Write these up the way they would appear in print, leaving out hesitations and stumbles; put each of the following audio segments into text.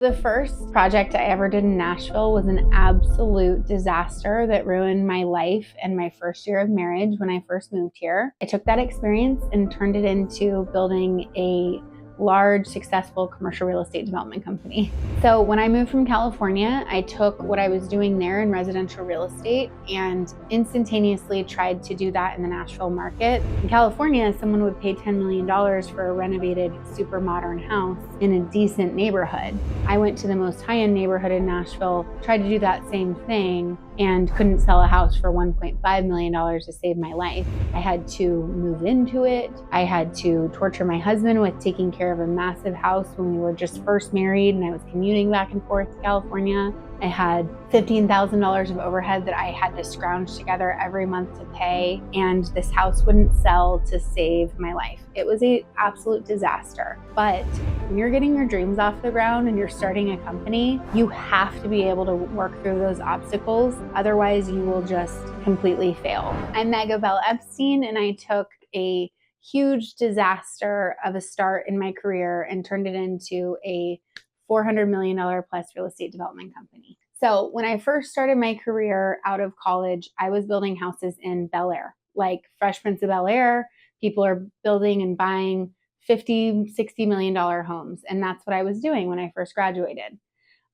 The first project I ever did in Nashville was an absolute disaster that ruined my life and my first year of marriage when I first moved here. I took that experience and turned it into building a large, successful commercial real estate development company. So when I moved from California, I took what I was doing there in residential real estate and instantaneously tried to do that in the Nashville market. In California, someone would pay $10 million for a renovated, super modern house in a decent neighborhood. I went to the most high-end neighborhood in Nashville, tried to do that same thing, and couldn't sell a house for $1.5 million to save my life. I had to move into it. I had to torture my husband with taking care of a massive house when we were just first married and I was commuting back and forth to California. I had $15,000 of overhead that I had to scrounge together every month to pay, and this house wouldn't sell to save my life. It was an absolute disaster. But when you're getting your dreams off the ground and you're starting a company, you have to be able to work through those obstacles. Otherwise, you will just completely fail. I'm Meg Epstein, and I took a huge disaster of a start in my career and turned it into a $400 million plus real estate development company. So when I first started my career out of college, I was building houses in Bel Air, like Fresh Prince of Bel Air. People are building and buying $50, $60 million homes. And that's what I was doing when I first graduated.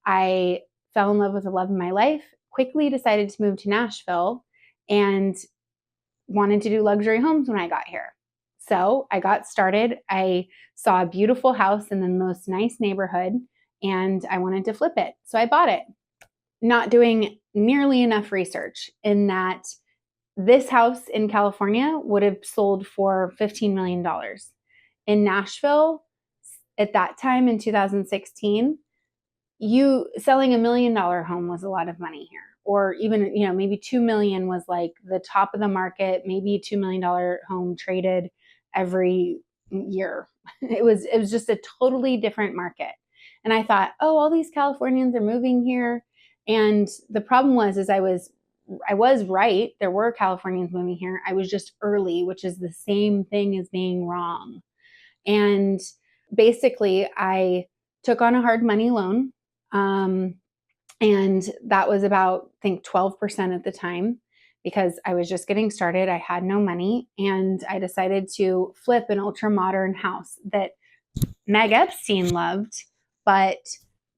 I fell in love with the love of my life, quickly decided to move to Nashville, and wanted to do luxury homes when I got here. So I got started. I saw a beautiful house in the most nice neighborhood, and I wanted to flip it. So I bought it, not doing nearly enough research in that this house in California would have sold for $15 million. In Nashville, at that time in 2016, you selling $1 million home was a lot of money here. Or even, maybe 2 million was like the top of the market, maybe $2 million home traded every year. It was just a totally different market. And I thought, oh, all these Californians are moving here. And the problem was I was right. There were Californians moving here. I was just early, which is the same thing as being wrong. And basically, I took on a hard money loan. And that was about, I think, 12% at the time, because I was just getting started. I had no money, and I decided to flip an ultra modern house that Meg Epstein loved, but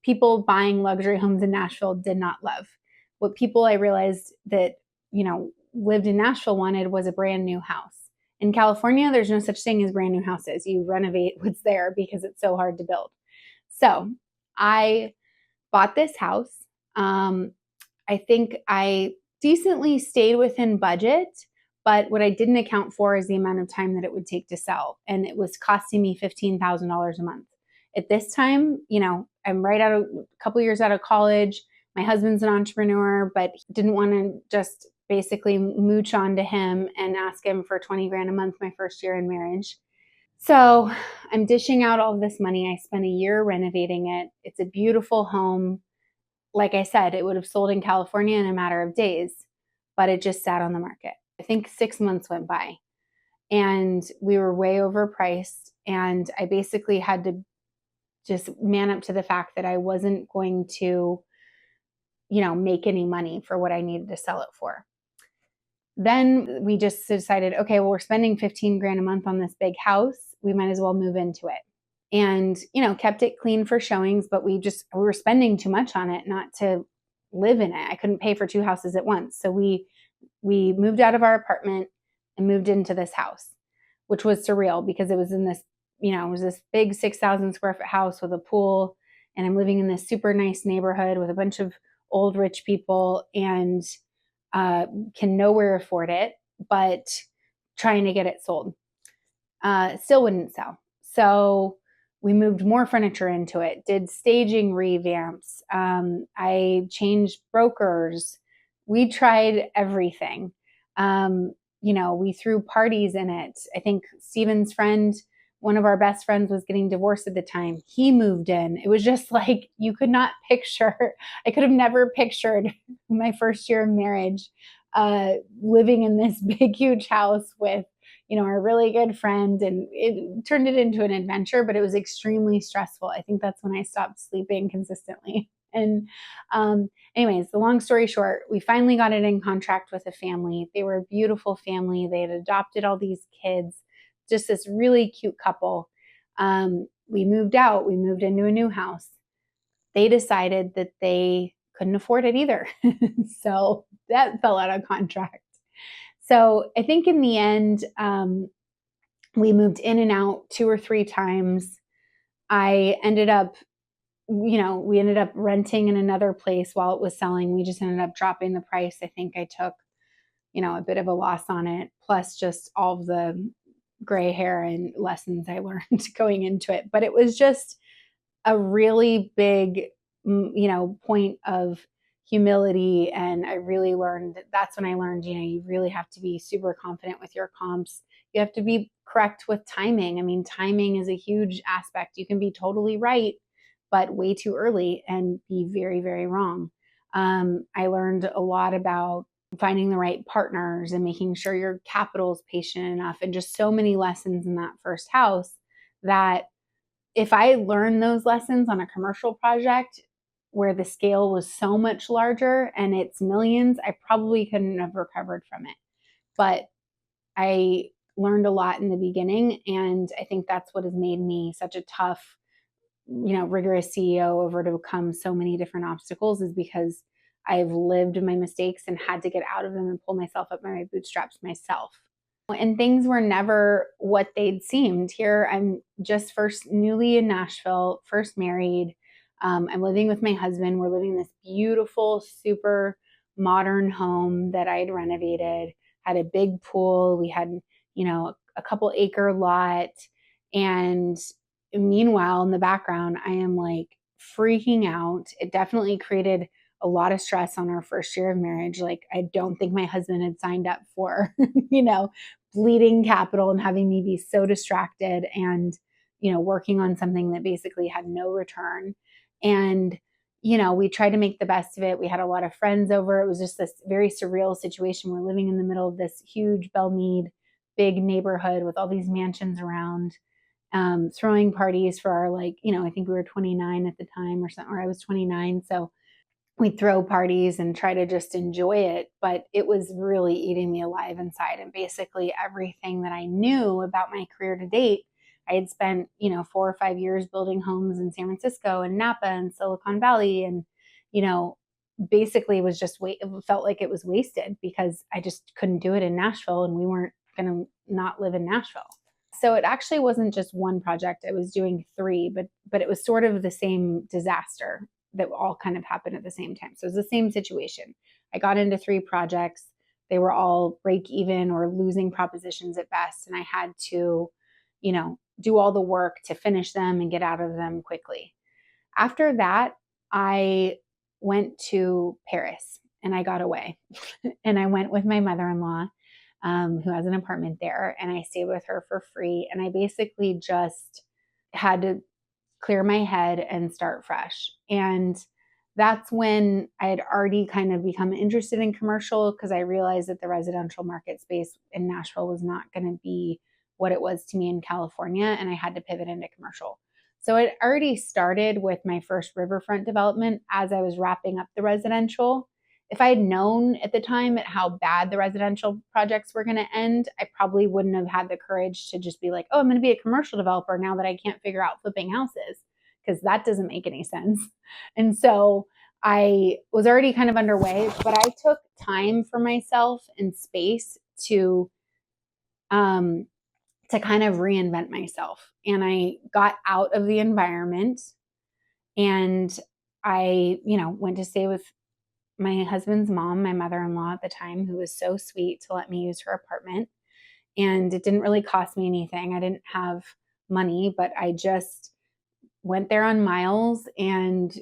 people buying luxury homes in Nashville did not love. What people I realized that, lived in Nashville wanted was a brand new house. In California, there's no such thing as brand new houses. You renovate what's there because it's so hard to build. So I bought this house. I think I decently stayed within budget, but what I didn't account for is the amount of time that it would take to sell. And it was costing me $15,000 a month. At this time, I'm right out of a couple years out of college. My husband's an entrepreneur, but didn't want to just basically mooch onto him and ask him for 20 grand a month my first year in marriage. So I'm dishing out all of this money. I spent a year renovating it. It's a beautiful home. Like I said, it would have sold in California in a matter of days, but it just sat on the market. I think 6 months went by and we were way overpriced. And I basically had to just man up to the fact that I wasn't going to, make any money for what I needed to sell it for. Then we just decided, okay, well, we're spending 15 grand a month on this big house. We might as well move into it. And, kept it clean for showings, but we were spending too much on it not to live in it. I couldn't pay for 2 houses at once. So we moved out of our apartment and moved into this house, which was surreal because it was in this, it was this big 6,000 square foot house with a pool. And I'm living in this super nice neighborhood with a bunch of old rich people and can nowhere afford it, but trying to get it sold. Still wouldn't sell. So we moved more furniture into it, did staging revamps. I changed brokers. We tried everything. We threw parties in it. I think Steven's friend, one of our best friends, was getting divorced at the time. He moved in. It was just like, you could not picture, I could have never pictured my first year of marriage, living in this big, huge house with, a really good friend, and it turned it into an adventure, but it was extremely stressful. I think that's when I stopped sleeping consistently. And anyways, the long story short, we finally got it in contract with a family. They were a beautiful family. They had adopted all these kids, just this really cute couple. We moved out, we moved into a new house. They decided that they couldn't afford it either. So that fell out of contract. So I think in the end, we moved in and out 2 or 3 times. I ended up, we ended up renting in another place while it was selling. We just ended up dropping the price. I think I took, a bit of a loss on it, plus just all of the gray hair and lessons I learned going into it. But it was just a really big, point of humility. And I really learned that's when I learned, you really have to be super confident with your comps. You have to be correct with timing. I mean, timing is a huge aspect. You can be totally right, but way too early and be very, very wrong. I learned a lot about finding the right partners and making sure your capital is patient enough, and just so many lessons in that first house that if I learned those lessons on a commercial project where the scale was so much larger and it's millions, I probably couldn't have recovered from it. But I learned a lot in the beginning, and I think that's what has made me such a tough, rigorous CEO over to overcome so many different obstacles, is because I've lived my mistakes and had to get out of them and pull myself up by my bootstraps myself. And things were never what they'd seemed. Here, I'm just newly in Nashville, first married. I'm living with my husband. We're living in this beautiful, super modern home that I'd renovated, had a big pool. We had, a couple acre lot. And meanwhile, in the background, I am like freaking out. It definitely created a lot of stress on our first year of marriage. Like, I don't think my husband had signed up for, bleeding capital and having me be so distracted and, working on something that basically had no return. And, we tried to make the best of it. We had a lot of friends over. It was just this very surreal situation. We're living in the middle of this huge Belmead, big neighborhood with all these mansions around, throwing parties for our, I think we were 29 at the time or something, or I was 29. So we'd throw parties and try to just enjoy it, but it was really eating me alive inside. And basically everything that I knew about my career to date, I had spent, 4 or 5 years building homes in San Francisco and Napa and Silicon Valley. And, basically was just it felt like it was wasted because I just couldn't do it in Nashville, and we weren't going to not live in Nashville. So it actually wasn't just one project. I was doing 3, but it was sort of the same disaster that all kind of happened at the same time. So it was the same situation. I got into 3 projects. They were all break even or losing propositions at best. And I had to, do all the work to finish them and get out of them quickly. After that, I went to Paris and I got away. And I went with my mother-in-law, who has an apartment there, and I stayed with her for free. And I basically just had to clear my head and start fresh. And that's when I had already kind of become interested in commercial, because I realized that the residential market space in Nashville was not going to be what it was to me in California, and I had to pivot into commercial. So it already started with my first riverfront development as I was wrapping up the residential. If I had known at the time at how bad the residential projects were going to end, I probably wouldn't have had the courage to just be like, oh, I'm going to be a commercial developer now that I can't figure out flipping houses, because that doesn't make any sense. And so I was already kind of underway, but I took time for myself and space to kind of reinvent myself. And I got out of the environment, and I, went to stay with my husband's mom, my mother-in-law at the time, who was so sweet to let me use her apartment. And it didn't really cost me anything. I didn't have money, but I just went there on miles and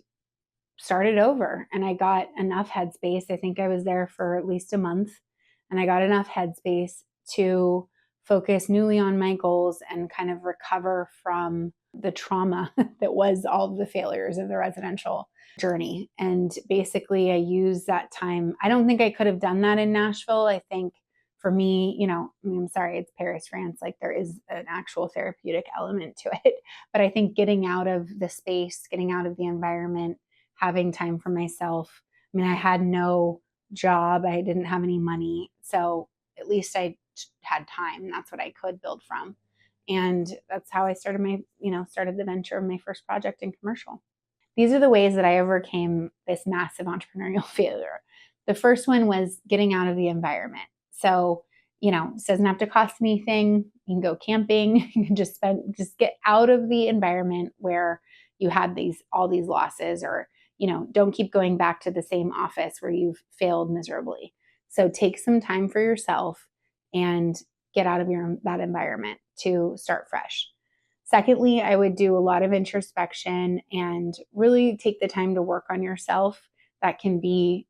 started over. And I got enough headspace. I think I was there for at least a month, and I got enough headspace to focus newly on my goals and kind of recover from the trauma that was all of the failures of the residential journey. And basically I used that time. I don't think I could have done that in Nashville. I think for me, I'm sorry, it's Paris, France. Like there is an actual therapeutic element to it. But I think getting out of the space, getting out of the environment, having time for myself. I mean, I had no job, I didn't have any money. So at least I had time. That's what I could build from. And that's how I started started the venture of my first project in commercial. These are the ways that I overcame this massive entrepreneurial failure. The first one was getting out of the environment. So, it doesn't have to cost anything. You can go camping. You can just get out of the environment where you had all these losses, or, don't keep going back to the same office where you've failed miserably. So take some time for yourself and get out of that environment to start fresh. Secondly, I would do a lot of introspection and really take the time to work on yourself. That can be,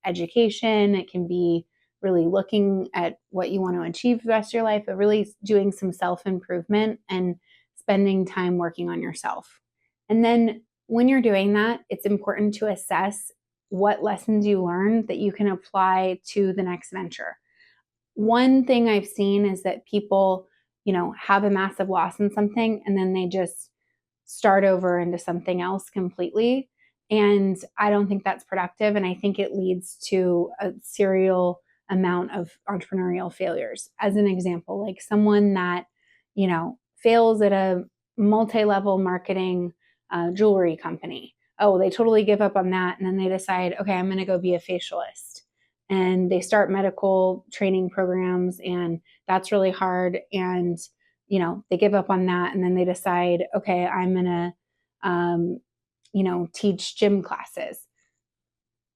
education. It can be really looking at what you want to achieve the rest of your life, but really doing some self-improvement and spending time working on yourself. And then when you're doing that, it's important to assess what lessons you learned that you can apply to the next venture. One thing I've seen is that people, have a massive loss in something and then they just start over into something else completely. And I don't think that's productive. And I think it leads to a serial amount of entrepreneurial failures. As an example, like someone that, fails at a multi-level marketing jewelry company. Oh, they totally give up on that. And then they decide, okay, I'm going to go be a facialist. And they start medical training programs, and that's really hard. And, they give up on that. And then they decide, okay, I'm going to, teach gym classes.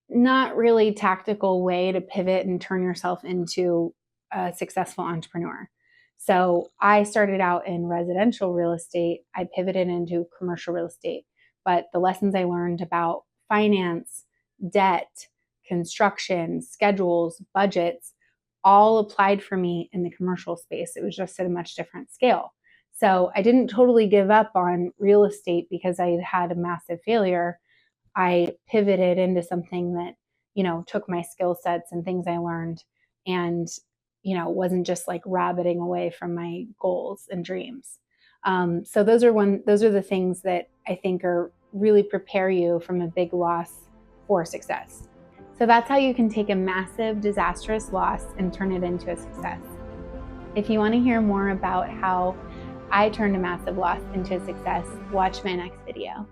Not really tactical way to pivot and turn yourself into a successful entrepreneur. So I started out in residential real estate. I pivoted into commercial real estate, but the lessons I learned about finance, debt, construction, schedules, budgets, all applied for me in the commercial space. It was just at a much different scale. So I didn't totally give up on real estate because I had a massive failure. I pivoted into something that, took my skill sets and things I learned and, wasn't just like rabbiting away from my goals and dreams. So those are the things that I think are really prepare you from a big loss for success. So that's how you can take a massive, disastrous loss and turn it into a success. If you want to hear more about how I turned a massive loss into a success, watch my next video.